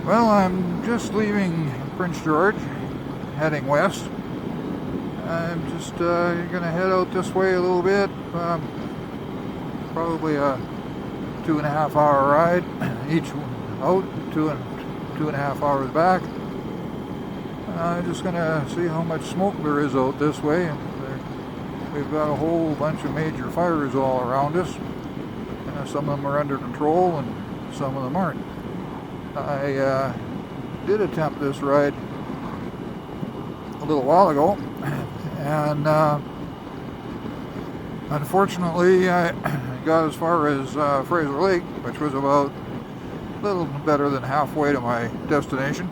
Well, I'm just leaving Prince George, heading west. I'm just going to head out this way a little bit. Probably a 2.5 hour ride each out, two and a half hours back. I'm just going to see how much smoke there is out this way. We've got a whole bunch of major fires all around us. Some of them are under control and some of them aren't. I did attempt this ride a little while ago, and unfortunately I got as far as Fraser Lake, which was about a little better than halfway to my destination,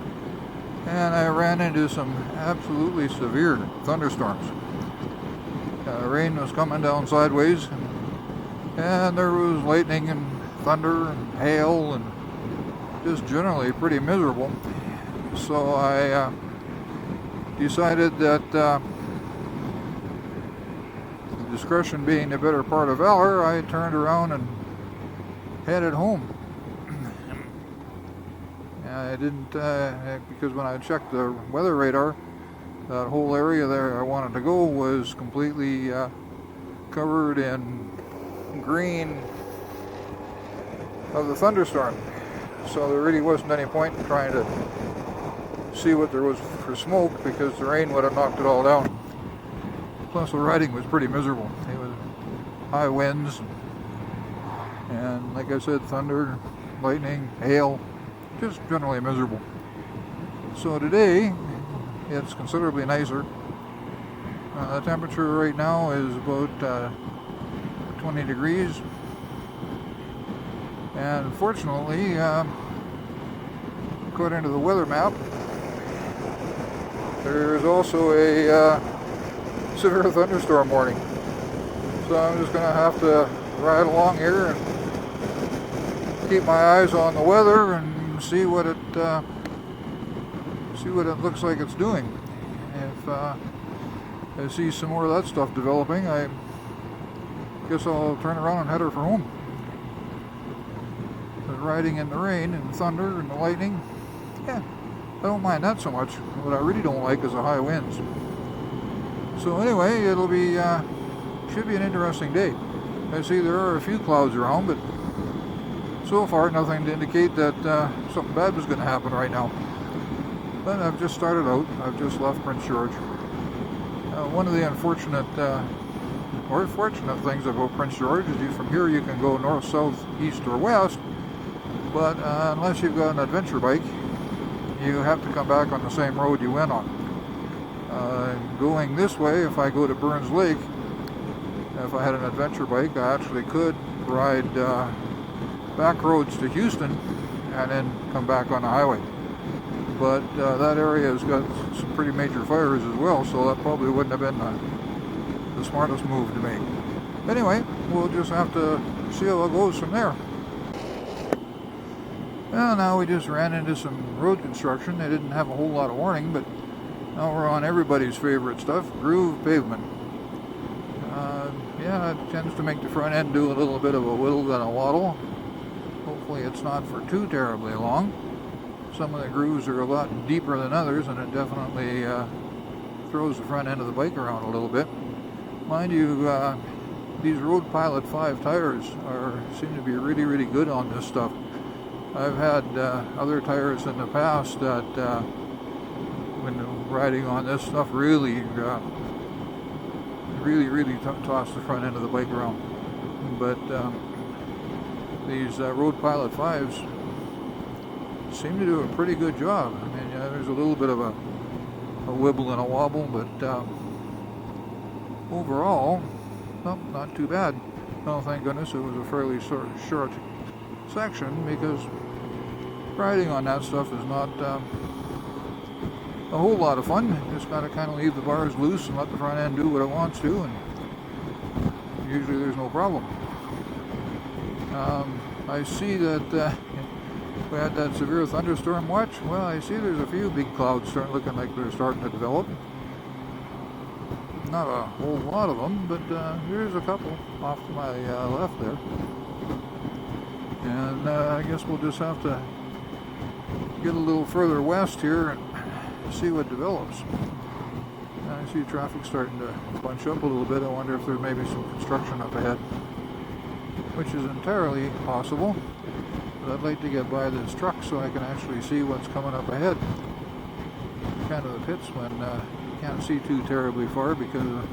and I ran into some absolutely severe thunderstorms. Rain was coming down sideways, and there was lightning and thunder and hail and just generally pretty miserable. So I decided that discretion being the better part of valor, I turned around and headed home. I didn't, because when I checked the weather radar, that whole area there I wanted to go was completely covered in green of the thunderstorm. So there really wasn't any point in trying to see what there was for smoke, because the rain would have knocked it all down. Plus the riding was pretty miserable. It was high winds and, like I said, thunder, lightning, hail, just generally miserable. So today it's considerably nicer. The temperature right now is about 20 degrees. And fortunately, according to the weather map, there is also a severe thunderstorm warning. So I'm just going to have to ride along here and keep my eyes on the weather and see what it looks like it's doing. If I see some more of that stuff developing, I guess I'll turn around and head her for home. Riding in the rain and thunder and the lightning, yeah, I don't mind that so much. What I really don't like is the high winds. So anyway, it'll be should be an interesting day. I see there are a few clouds around, but so far nothing to indicate that something bad was going to happen right now. But I've just started out. I've just left Prince George. One of the unfortunate or fortunate things about Prince George is from here you can go north, south, east, or west. But unless you've got an adventure bike, you have to come back on the same road you went on. Going this way, if I go to Burns Lake, if I had an adventure bike, I actually could ride back roads to Houston and then come back on the highway. But that area has got some pretty major fires as well, so that probably wouldn't have been the smartest move to make. Anyway, we'll just have to see how it goes from there. Well, now we just ran into some road construction. They didn't have a whole lot of warning, but now we're on everybody's favorite stuff, groove pavement. Yeah, it tends to make the front end do a little bit of a whittle and a waddle. Hopefully it's not for too terribly long. Some of the grooves are a lot deeper than others, and it definitely throws the front end of the bike around a little bit. Mind you, these Road Pilot 5 tires seem to be really, really good on this stuff. I've had other tires in the past that, when riding on this stuff, really toss the front end of the bike around. But these Road Pilot 5s seem to do a pretty good job. I mean, there's a little bit of a wibble and a wobble, but overall, well, not too bad. Oh, thank goodness it was a fairly short section, because riding on that stuff is not a whole lot of fun. You just got to kind of leave the bars loose and let the front end do what it wants to, and usually there's no problem. I see that we had that severe thunderstorm watch. Well, I see there's a few big clouds looking like they're starting to develop. Not a whole lot of them, but there's a couple off to my left there. And I guess we'll just have to get a little further west here and see what develops. I see traffic starting to bunch up a little bit. I wonder if there may be some construction up ahead, which is entirely possible. But I'd like to get by this truck so I can actually see what's coming up ahead. Kind of the pits when you can't see too terribly far because of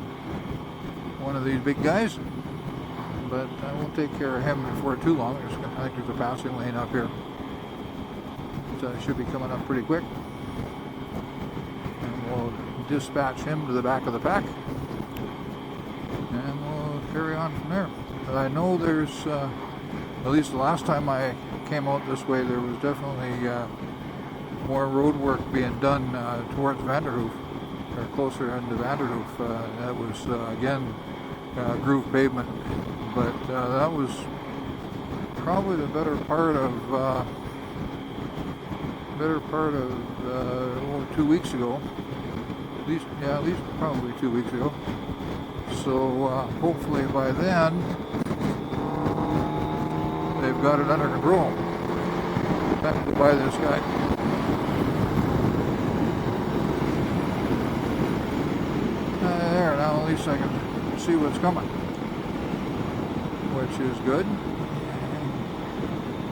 one of these big guys. But I won't take care of him before too long. I think there's a passing lane up here. So I should be coming up pretty quick. And we'll dispatch him to the back of the pack. And we'll carry on from there. But I know there's, at least the last time I came out this way, there was definitely more road work being done towards Vanderhoof, or closer into Vanderhoof. That was, again, groove pavement. But that was probably the better part of 2 weeks ago. At least probably 2 weeks ago. So hopefully by then they've got it under control. Time to buy this guy. There, now at least I can see what's coming, which is good.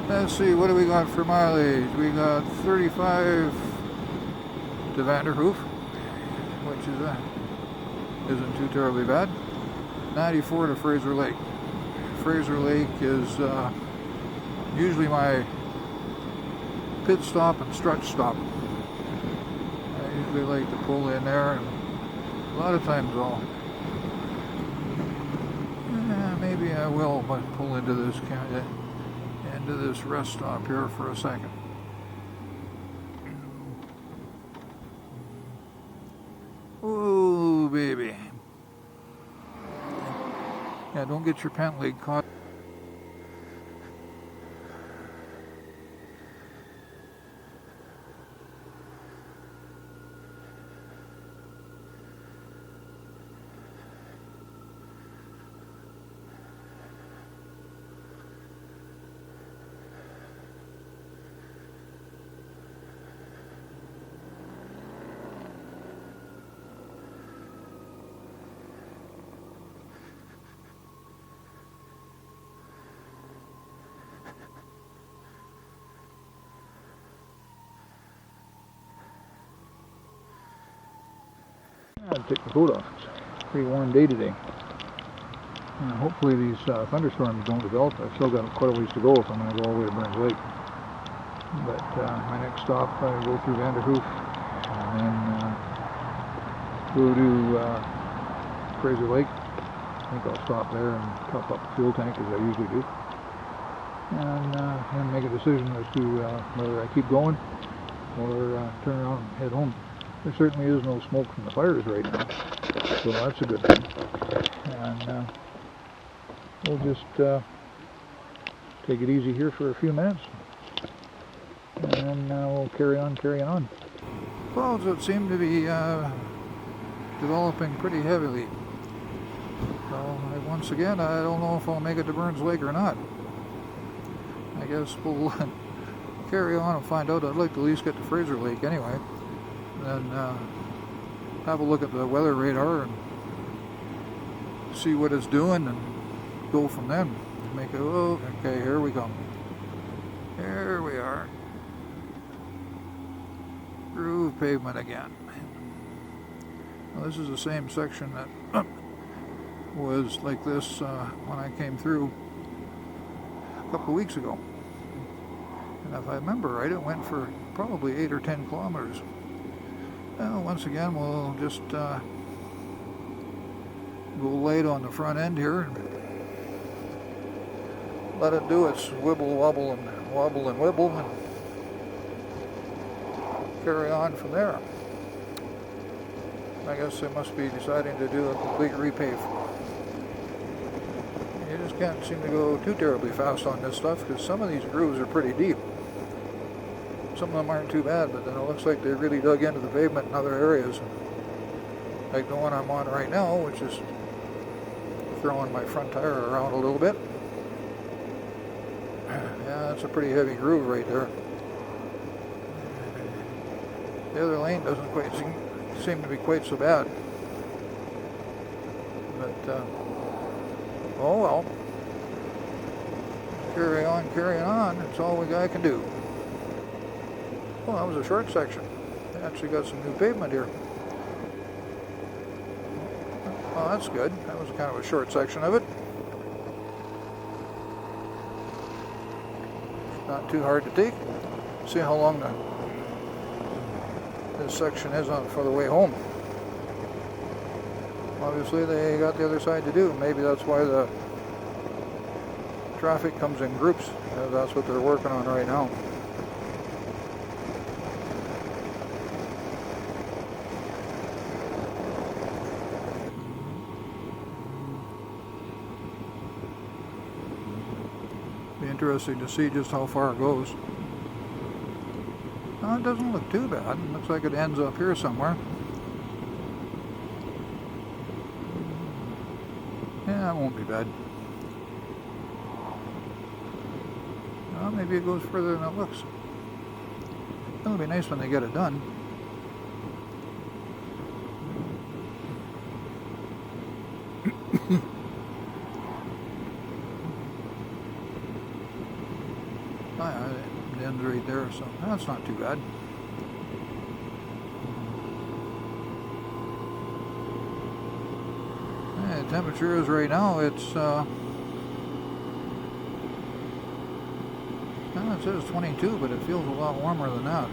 Let's see, what do we got for mileage? We got 35 to Vanderhoof, which isn't too terribly bad. 94 to Fraser Lake. Fraser Lake is usually my pit stop and stretch stop. I usually like to pull in there, and a lot of times maybe I will pull into this rest stop here for a second. Ooh, baby. Yeah, don't get your pant leg caught. I'll take the coat off. It's a pretty warm day today. Hopefully these thunderstorms don't develop. I've still got quite a ways to go if I'm going to go all the way to Burns Lake. But my next stop, I go through Vanderhoof and then go to Fraser Lake. I think I'll stop there and top up the fuel tank as I usually do. And make a decision as to whether I keep going or turn around and head home. There certainly is no smoke from the fires right now, so that's a good thing. And we'll just take it easy here for a few minutes, and then we'll carry on. Clouds that seem to be developing pretty heavily. So once again, I don't know if I'll make it to Burns Lake or not. I guess we'll carry on and find out. I'd like to at least get to Fraser Lake anyway. Then have a look at the weather radar and see what it's doing and go from then. Make it, oh, okay, here we come. Here we are. Groove pavement again. Now, this is the same section that was like this when I came through a couple of weeks ago. And if I remember right, it went for probably 8 or 10 kilometers. Well, once again, we'll just go light on the front end here and let it do its wibble, wobble, and wibble, and carry on from there. I guess they must be deciding to do a complete repave. You just can't seem to go too terribly fast on this stuff because some of these grooves are pretty deep. Some of them aren't too bad, but then it looks like they really dug into the pavement in other areas. Like the one I'm on right now, which is throwing my front tire around a little bit. Yeah, that's a pretty heavy groove right there. The other lane doesn't quite seem to be quite so bad. But, oh well. Carry on. It's all I can do. Well, that was a short section. They actually got some new pavement here. Well, that's good. That was kind of a short section of it. Not too hard to take. See how long this section is on for the way home. Obviously they got the other side to do. Maybe that's why the traffic comes in groups. That's what they're working on right now. Be interesting to see just how far it goes. No, it doesn't look too bad. It looks like it ends up here somewhere. Yeah, it won't be bad. Well, maybe it goes further than it looks. It'll be nice when they get it done. It ends right there, so that's not too bad. The temperature is right now, it says 22, but it feels a lot warmer than that.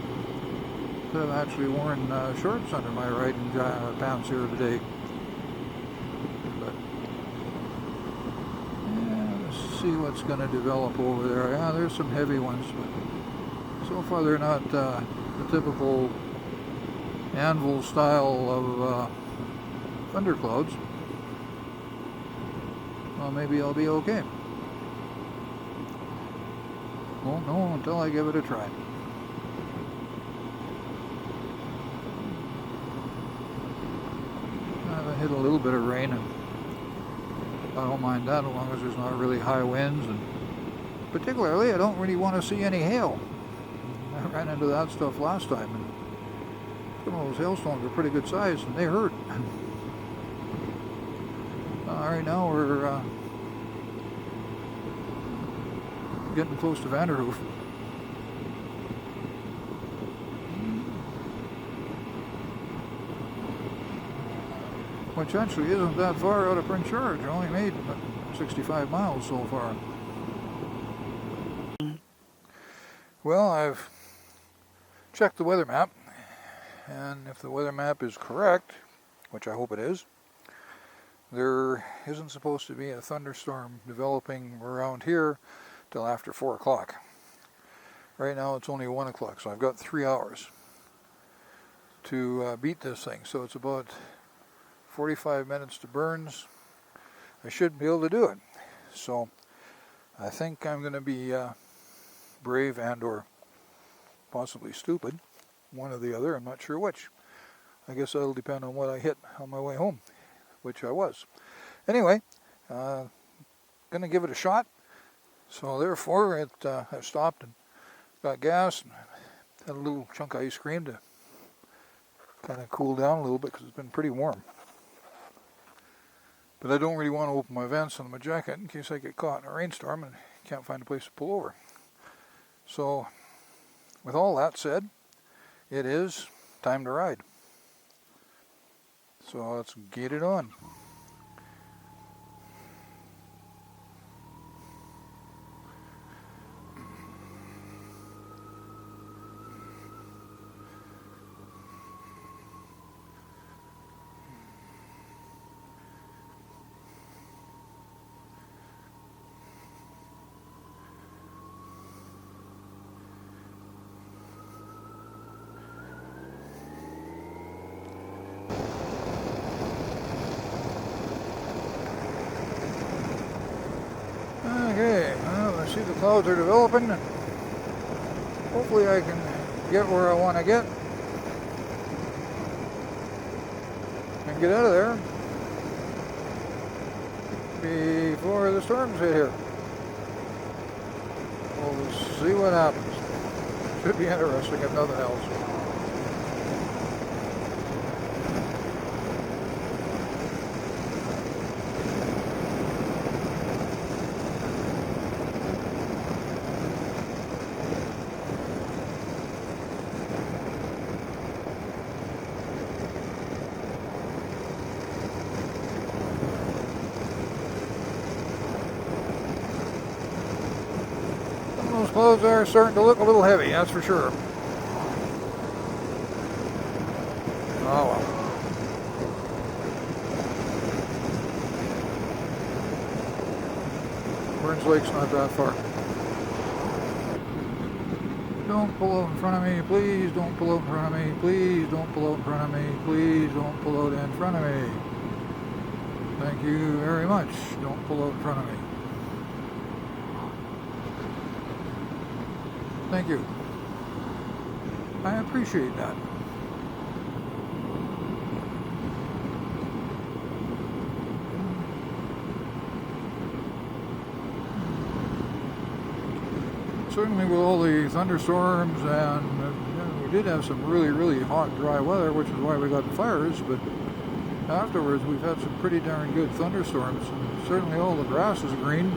I've actually worn shorts under my riding pants here today. But yeah, let's see what's going to develop over there. Yeah, there's some heavy ones, but so far they're not the typical anvil style of thunderclouds. Well, maybe I'll be okay. Won't know until I give it a try. I've hit a little bit of rain, and I don't mind that as long as there's not really high winds, and particularly I don't really want to see any hail. I ran into that stuff last time, and some of those hailstones are pretty good size, and they hurt. Right now we're getting close to Vanderhoof. Which actually isn't that far out of Prince George. I only made 65 miles so far. Well, I've checked the weather map, and if the weather map is correct, which I hope it is, there isn't supposed to be a thunderstorm developing around here till after 4 o'clock. Right now it's only 1 o'clock, so I've got 3 hours to beat this thing. So it's about 45 minutes to Burns. I should be able to do it. So I think I'm going to be brave and or possibly stupid. One or the other, I'm not sure which. I guess that'll depend on what I hit on my way home, which I was. Anyway, gonna give it a shot. So therefore, I stopped and got gas and had a little chunk of ice cream to kind of cool down a little bit because it's been pretty warm. But I don't really want to open my vents on my jacket in case I get caught in a rainstorm and can't find a place to pull over. So, with all that said, it is time to ride. So let's get it on. Okay, well, I see the clouds are developing, and hopefully I can get where I want to get and get out of there before the storms hit here. We'll see what happens. Should be interesting if nothing else. Clothes are starting to look a little heavy, that's for sure. Oh well. Burns Lake's not that far. Don't pull out in front of me, please don't pull out in front of me, please don't pull out in front of me, please don't pull out in front of me. Thank you very much. Don't pull out in front of me. Thank you. I appreciate that. Certainly with all the thunderstorms and we did have some really hot dry weather, which is why we got fires, but afterwards we've had some pretty darn good thunderstorms, and certainly all the grass is green.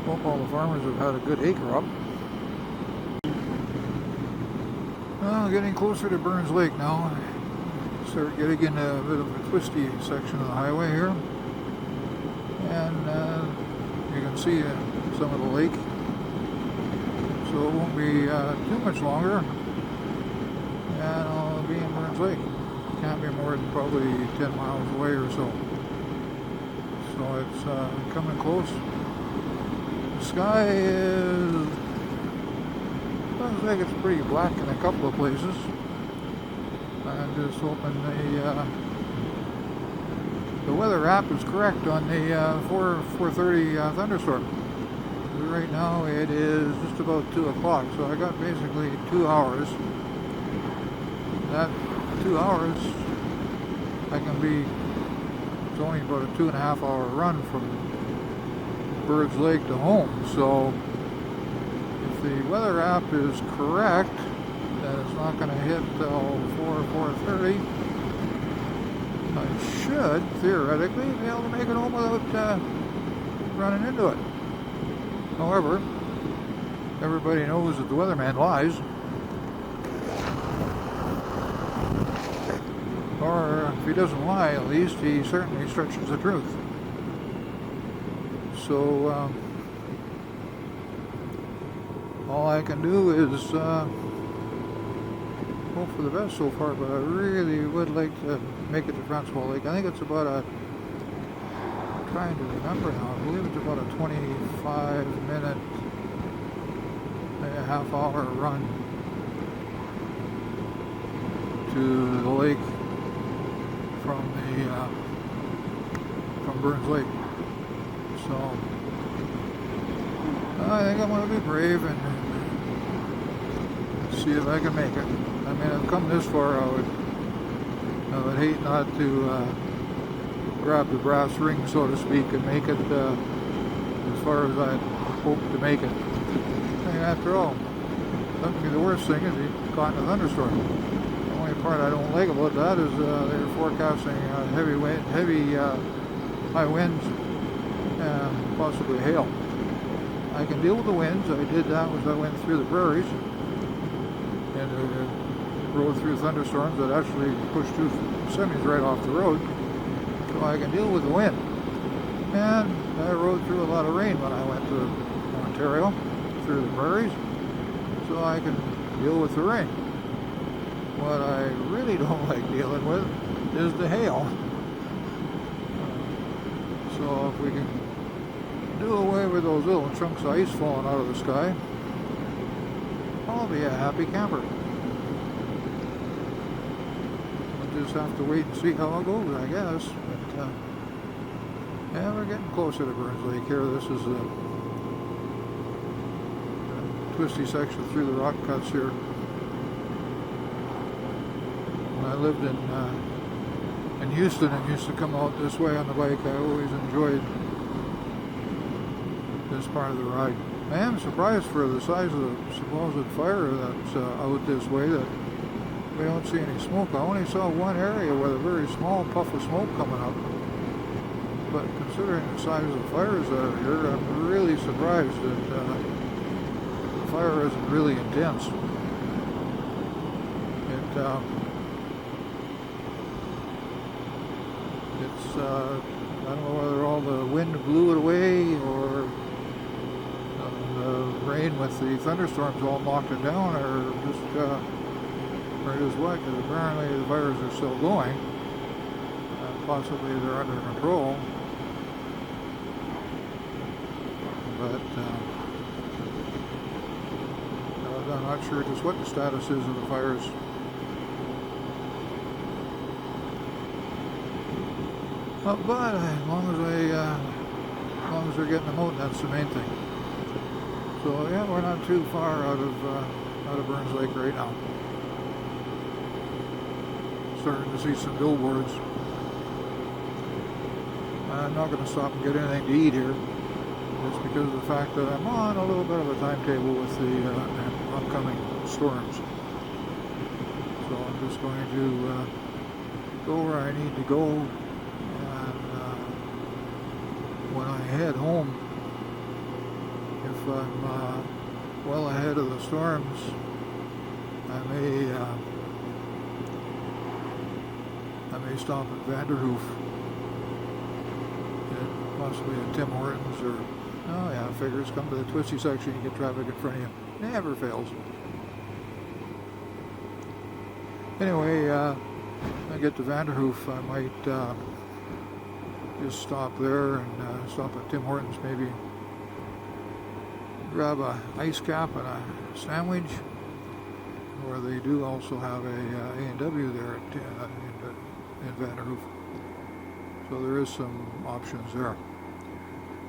Hope all the farmers have had a good hay crop. Well, getting closer to Burns Lake now. Start getting into a bit of a twisty section of the highway here, and you can see some of the lake, so it won't be too much longer and I'll be in Burns Lake. Can't be more than probably 10 miles away or so, so it's coming close. The sky looks like it's pretty black in a couple of places. I'm just hoping the weather app is correct on the 4:30 thunderstorm. Right now it is just about 2 o'clock, so I got basically 2 hours. That 2 hours, it's only about a 2.5 hour run from Burns Lake to home. So if the weather app is correct, that it's not going to hit till 4:30. I should theoretically be able to make it home without running into it. However, everybody knows that the weatherman lies, or if he doesn't lie, at least he certainly stretches the truth. So all I can do is hope for the best so far, but I really would like to make it to Francois Lake. I think it's about I'm trying to remember now, I believe it's about a 25-minute, maybe a half-hour run to the lake from Burns Lake. So I think I'm going to be brave and see if I can make it. I mean, I've come this far, I would hate not to grab the brass ring, so to speak, and make it as far as I hope to make it. And after all, that would be the worst thing is you caught in a thunderstorm. The only part I don't like about that is they're forecasting high winds and possibly hail. I can deal with the winds. I did that as I went through the prairies and rode through thunderstorms that actually pushed two semis right off the road. So I can deal with the wind. And I rode through a lot of rain when I went to Ontario, through the prairies, so I can deal with the rain. What I really don't like dealing with is the hail. So if we can do away with those little chunks of ice falling out of the sky, I'll be a happy camper. We'll just have to wait and see how it goes, I guess. But yeah, we're getting closer to Burns Lake here. This is a twisty section through the rock cuts here. When I lived in Houston and used to come out this way on the bike, I always enjoyed this part of the ride. I am surprised for the size of the supposed fire that's out this way that we don't see any smoke. I only saw one area with a very small puff of smoke coming up. But considering the size of the fires that are here, I'm really surprised that the fire isn't really intense. It's, I don't know whether all the wind blew it away or the rain with the thunderstorms all knocked it down, or just what, because apparently the fires are still going. Possibly they're under control. But I'm not sure just what the status is of the fires. But as long as they're getting them out, that's the main thing. So yeah, we're not too far out of Burns Lake right now. Starting to see some billboards. I'm not going to stop and get anything to eat here. It's because of the fact that I'm on a little bit of a timetable with the upcoming storms. So I'm just going to go where I need to go, and when I head home, if I'm well ahead of the storms, I may stop at Vanderhoof, possibly at Tim Hortons, or oh yeah, figures, come to the twisty section, you get traffic in front of you. Never fails. Anyway, when I get to Vanderhoof, I might just stop there and stop at Tim Hortons, maybe grab a ice cap and a sandwich, or they do also have a A&W there in Vanderhoof. So there is some options there.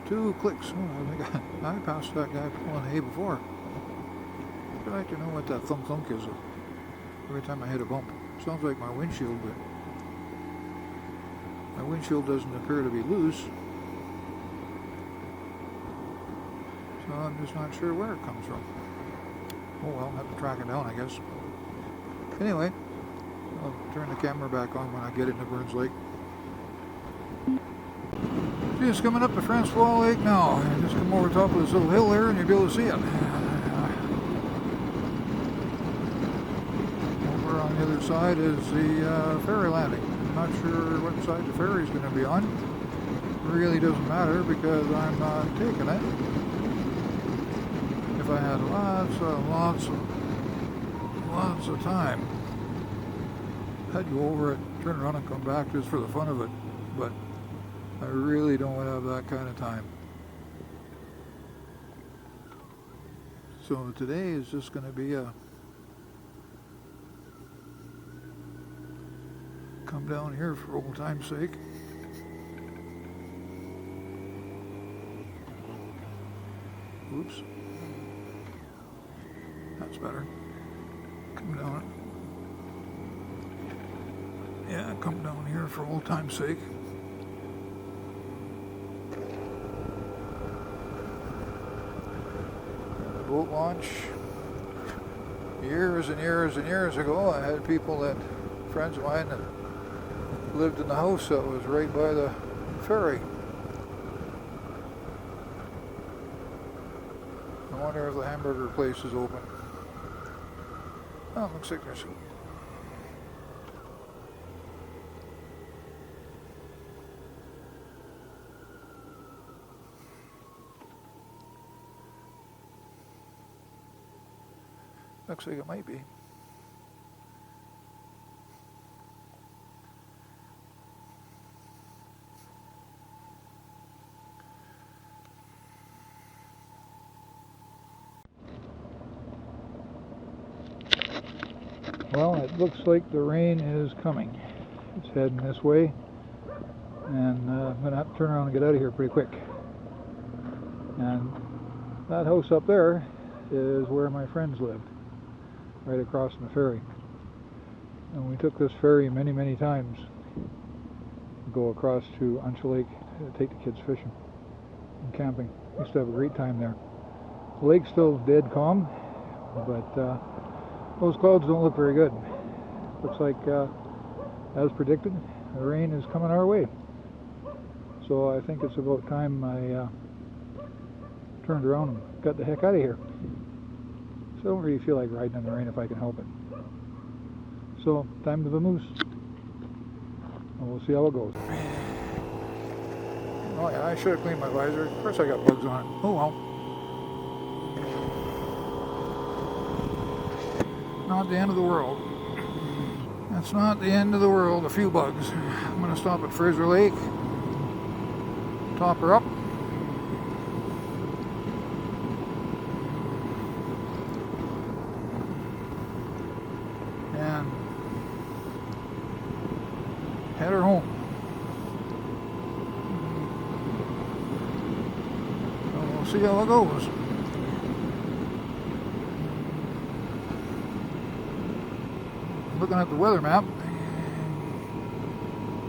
2 clicks. Oh, I think I passed that guy pulling hay before. I'd like to know what that thunk thunk is every time I hit a bump. Sounds like my windshield, but my windshield doesn't appear to be loose. So I'm just not sure where it comes from. Oh well, I'll have to track it down, I guess. Anyway, I'll turn the camera back on when I get into Burns Lake. Just coming up to Francois Lake now. Just come over the top of this little hill there and you'll be able to see it. Over on the other side is the ferry landing. I'm not sure what side the ferry is going to be on. It really doesn't matter because I'm taking it. If I had lots of time, I'd go over it, turn around and come back just for the fun of it. But I really don't have that kind of time. So today is just going to be a come down here for old time's sake. Oops. That's better. Come down. Yeah, come down here for old time's sake. Boat launch. Years and years and years ago, I had people friends of mine that lived in the house that was right by the ferry. I wonder if the hamburger place is open. Oh, it looks like there's looks like it might be. Well, it looks like the rain is coming. It's heading this way, and I'm going to have to turn around and get out of here pretty quick. And that house up there is where my friends lived, right across from the ferry. And we took this ferry many, many times to go across to Unchal Lake to take the kids fishing and camping. We used to have a great time there. The lake's still dead calm, but those clouds don't look very good. Looks like, as predicted, the rain is coming our way. So I think it's about time I turned around and got the heck out of here. So I don't really feel like riding in the rain if I can help it. So, time to vamoose. And we'll see how it goes. Oh yeah, I should have cleaned my visor. Of course I got bugs on it. Oh well. Not the end of the world. That's not the end of the world. A few bugs. I'm going to stop at Fraser Lake. Top her up. And head her home. So we'll see how it goes. Looking at the weather map,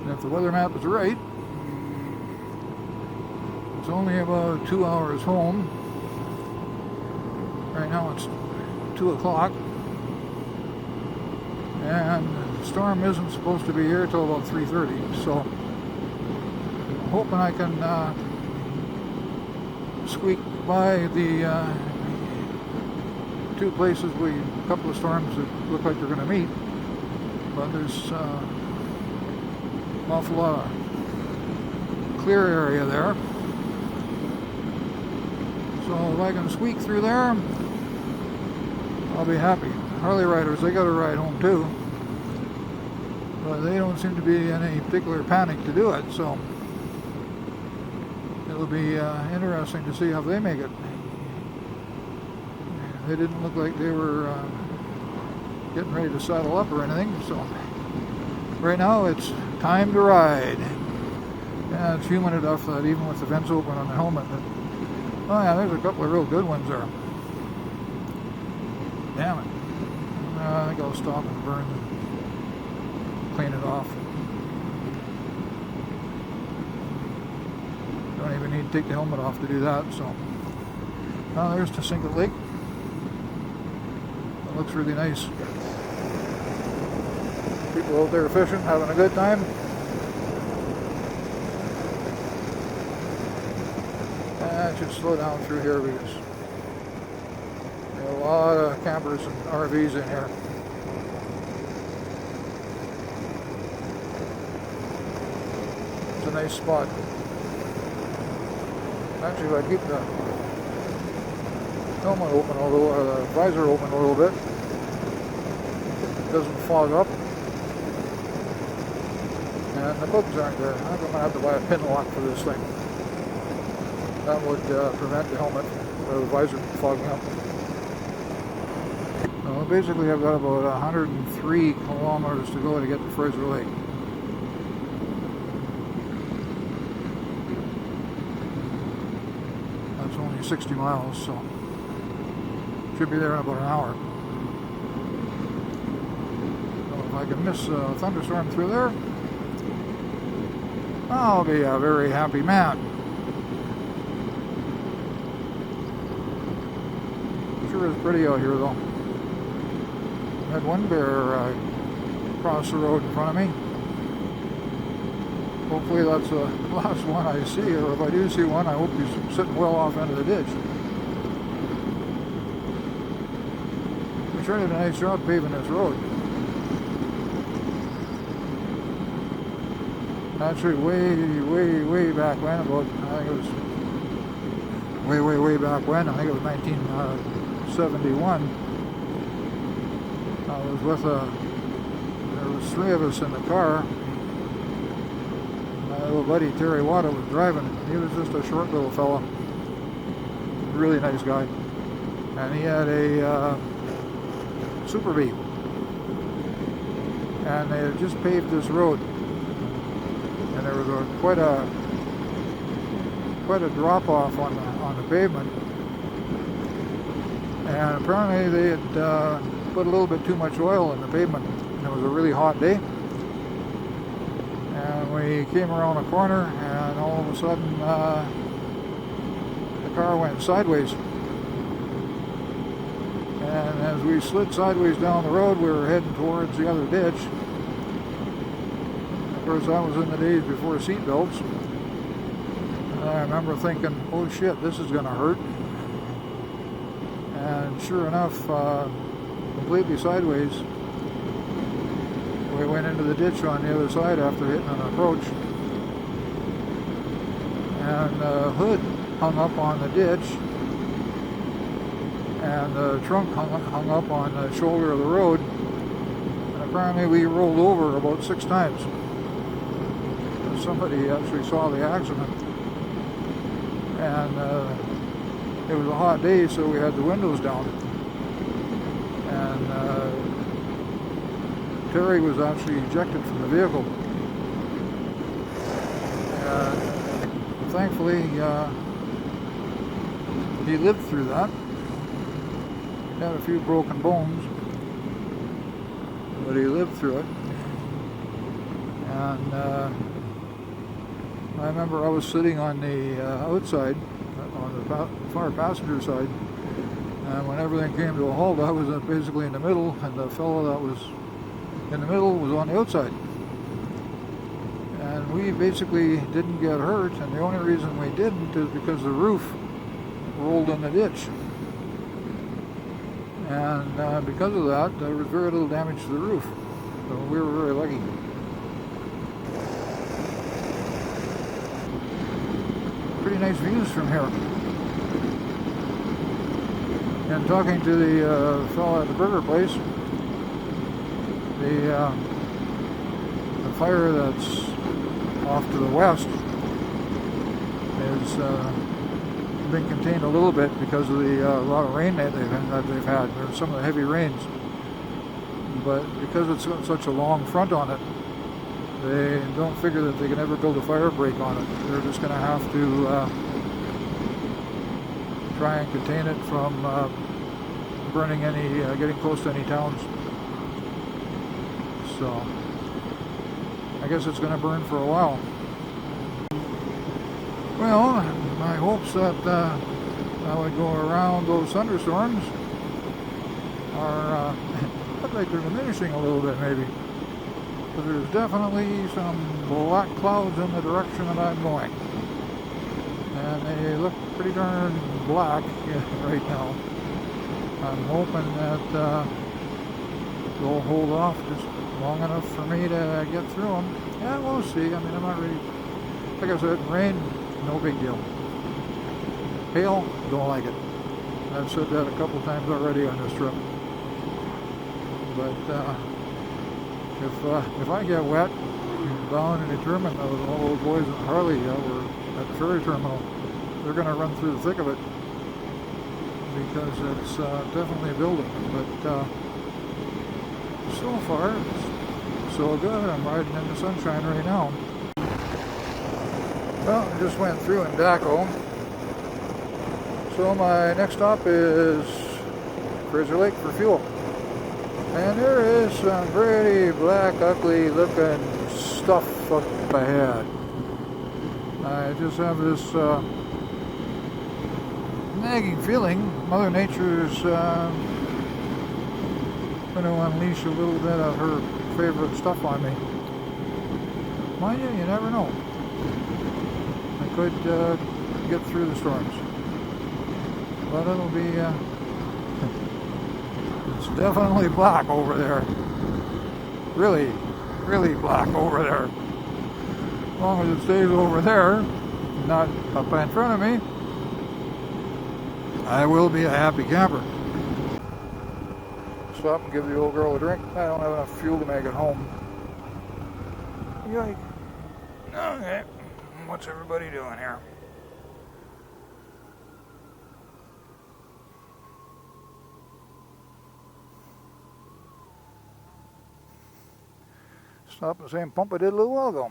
and if the weather map is right, it's only about 2 hours home. Right now it's 2 o'clock, and the storm isn't supposed to be here till about 3:30. So I'm hoping I can squeak by the two places a couple of storms that look like they're going to meet. But there's an awful lot of clear area there. So if I can squeak through there, I'll be happy. Harley riders, they got to ride home too. But they don't seem to be in any particular panic to do it, so it'll be interesting to see how they make it. They didn't look like they were getting ready to saddle up or anything, so right now it's time to ride. Yeah, it's humid enough that even with the vents open on the helmet, oh yeah, there's a couple of real good ones there. Damn it. I think I'll stop and burn and clean it off. Don't even need to take the helmet off to do that, so. There's Francois Lake. It looks really nice. People out there fishing, having a good time. I should slow down through here because there are a lot of campers and RVs in here. It's a nice spot. Actually, if I keep the helmet open a little, or the visor open a little bit, it doesn't fog up. And the bugs aren't there. I think I'm going to have to buy a pin lock for this thing. That would prevent the helmet or the visor from fogging up. So basically I've got about 103 kilometers to go to get to Fraser Lake. That's only 60 miles, so should be there in about an hour. So if I can miss a thunderstorm through there, I'll be a very happy man. Sure is pretty out here though. I had one bear cross the road in front of me. Hopefully that's the last one I see, or if I do see one, I hope he's sitting well off into the ditch. We sure did a nice job paving this road. Actually, way back when, about, I think it was way back when, I think it was 1971. I was with there was 3 of us in the car. My little buddy Terry Wada was driving. He was just a short little fella. Really nice guy. And he had a Super Bee. And they had just paved this road. And there was quite a drop off on the pavement, and apparently they had put a little bit too much oil in the pavement, and it was a really hot day, and we came around a corner and all of a sudden the car went sideways, and as we slid sideways down the road we were heading towards the other ditch. Of course, that was in the days before seat belts. And I remember thinking, oh shit, this is going to hurt. And sure enough, completely sideways we went into the ditch on the other side after hitting an approach. And the hood hung up on the ditch, and the trunk hung up on the shoulder of the road. And apparently we rolled over about 6 times. And somebody actually saw the accident. And it was a hot day, so we had the windows down. And Terry was actually ejected from the vehicle. And thankfully, he lived through that. He had a few broken bones, but he lived through it. And I remember I was sitting on the outside, on the far passenger side, and when everything came to a halt, I was basically in the middle, and the fellow that was in the middle was on the outside. And we basically didn't get hurt, and the only reason we didn't is because the roof rolled in the ditch. And because of that, there was very little damage to the roof. So we were very lucky. Pretty nice views from here. And talking to the fellow at the burger place, the fire that's off to the west is been contained a little bit because of the lot of rain that they've had. There's some of the heavy rains, but because it's got such a long front on it, they don't figure that they can ever build a fire break on it. They're just going to have to try and contain it from burning any, getting close to any towns. So I guess it's going to burn for a while. Well, my hopes that I would go around those thunderstorms are look like they're diminishing a little bit, maybe. But there's definitely some black clouds in the direction that I'm going, and they look pretty darn black right now. I'm hoping that they'll hold off just long enough for me to get through them. Yeah, we'll see. I mean, I'm not really, like I said, rain, no big deal. Hail, don't like it. I've said that a couple times already on this trip. But if I get wet, bound and determined, all those boys in Harley were at the ferry terminal, they're going to run through the thick of it because it's definitely building. But so far, it's so good. I'm riding in the sunshine right now. Well, I just went through in Daco. So my next stop is Major Lake for fuel. And there is some pretty black, ugly looking stuff up ahead. I just have this nagging feeling Mother Nature's going to unleash a little bit of her favorite stuff on me. Mind you, you never know. I could get through the storms. But it'll be, it's definitely black over there. Really, really black over there. As long as it stays over there, not up in front of me, I will be a happy camper. Stop and give the old girl a drink. I don't have enough fuel to make it home. Yike. Okay, what's everybody doing here? Stop the same pump I did a little while ago.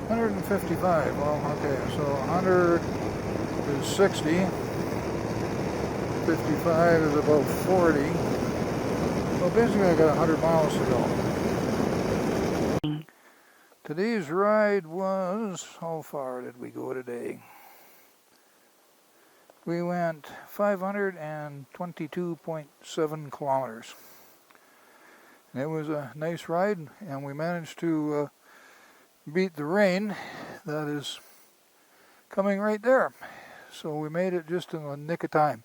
$155. Well, okay, so 100 is 60. 55 is about 40. So basically I got 100 miles to go. Today's ride was, how far did we go today? We went 522.7 kilometers. It was a nice ride, and we managed to beat the rain that is coming right there. So we made it just in the nick of time.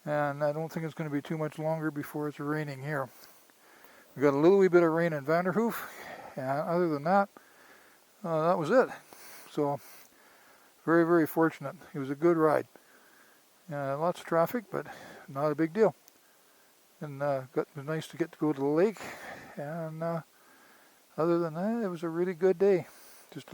And I don't think it's going to be too much longer before it's raining here. We got a little wee bit of rain in Vanderhoof, and other than that, that was it. So very, very fortunate. It was a good ride. Lots of traffic, but not a big deal. And it was nice to get to go to the lake. And other than that, it was a really good day. Just